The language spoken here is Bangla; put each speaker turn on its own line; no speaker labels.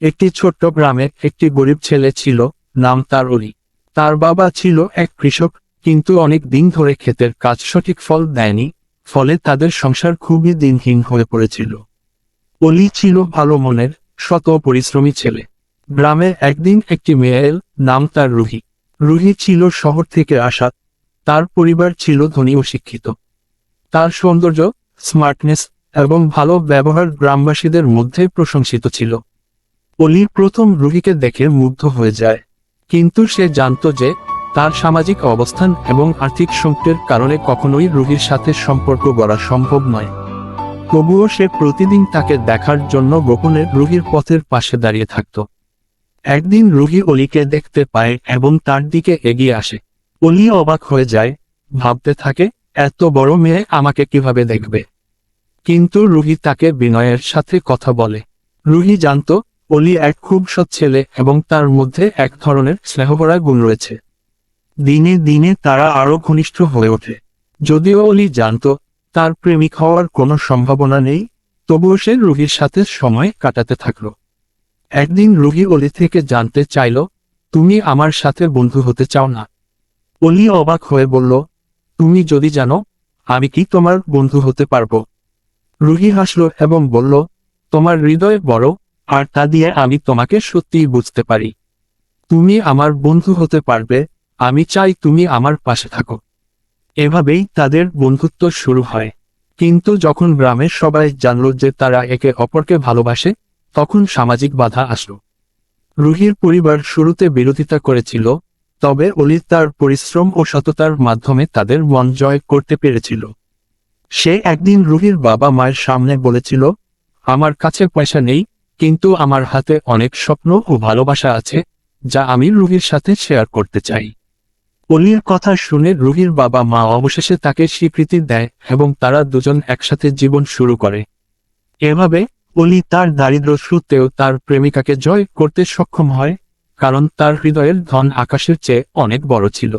একটি ছোট্ট গ্রামে একটি গরিব ছেলে ছিল, নাম তার অলি। তার বাবা ছিল এক কৃষক, কিন্তু অনেক দিন ধরে ক্ষেতের কাজ সঠিক ফল দেয়নি, ফলে তাদের সংসার খুবই দিনহীন হয়ে পড়েছিল। অলি ছিল ভালো মনের, শত পরিশ্রমী ছেলে। গ্রামে একদিন একটি মেয়ে এল, নাম তার রুহি। রুহি ছিল শহর থেকে আসা, তার পরিবার ছিল ধনী ও শিক্ষিত। তার সৌন্দর্য, স্মার্টনেস এবং ভালো ব্যবহার গ্রামবাসীদের মধ্যে প্রশংসিত ছিল। অলি প্রথম রুহিকে দেখে মুগ্ধ হয়ে যায়, কিন্তু সে জানত যে তার সামাজিক অবস্থান এবং আর্থিক সংকটের কারণে কখনোই রুহির সাথে সম্পর্ক গড়া সম্ভব নয়। তবুও সে প্রতিদিন তাকে দেখার জন্য গোপনে রুহির পথের পাশে দাঁড়িয়ে থাকত। একদিন রুহি অলিকে দেখতে পায় এবং তার দিকে এগিয়ে আসে। অলি অবাক হয়ে যায়, ভাবতে থাকে, এত বড় মেয়ে আমাকে কিভাবে দেখবে। কিন্তু রুহি তাকে বিনয়ের সাথে কথা বলে। রুহি জানত অলি এক খুব সৎ ছেলে এবং তার মধ্যে এক ধরনের স্নেহভরা গুণ রয়েছে। দিনে দিনে তারা আরো ঘনিষ্ঠ হয়ে ওঠে। যদিও অলি জানত তার প্রেমিক হওয়ার কোনো সম্ভাবনা নেই, তবুও সে রুহির সাথে সময় কাটাতে থাকল। একদিন রুহি অলি থেকে জানতে চাইল, তুমি আমার সাথে বন্ধু হতে চাও না? অলি অবাক হয়ে বলল, তুমি যদি জানো, আমি কি তোমার বন্ধু হতে পারবো? রুহি হাসল এবং বলল, তোমার হৃদয় বড়, আর তা দিয়ে আমি তোমাকে সত্যিই বুঝতে পারি। তুমি আমার বন্ধু হতে পারবে, আমি চাই তুমি আমার পাশে থাকো। এভাবেই তাদের বন্ধুত্ব শুরু হয়। কিন্তু যখন গ্রামের সবাই জানল যে তারা একে অপরকে ভালোবাসে, তখন সামাজিক বাধা আসলো। রুহির পরিবার শুরুতে বিরোধিতা করেছিল, তবে অলি তার পরিশ্রম ও সততার মাধ্যমে তাদের মন জয় করতে পেরেছিল। সে একদিন রুহির বাবা মায়ের সামনে বলেছিল, আমার কাছে পয়সা নেই, কিন্তু আমার হাতে অনেক স্বপ্ন ও ভালোবাসা আছে, যা আমি রুহির সাথে শেয়ার করতে চাই। অলির কথা শুনে রুহির বাবা মা অবশেষে তাকে স্বীকৃতি দেয় এবং তারা দুজন একসাথে জীবন শুরু করে। এভাবে অলি তার দারিদ্র্য সত্ত্বেও তার প্রেমিকাকে জয় করতে সক্ষম হয়, কারণ তার হৃদয়ের ধন আকাশের চেয়ে অনেক বড় ছিল।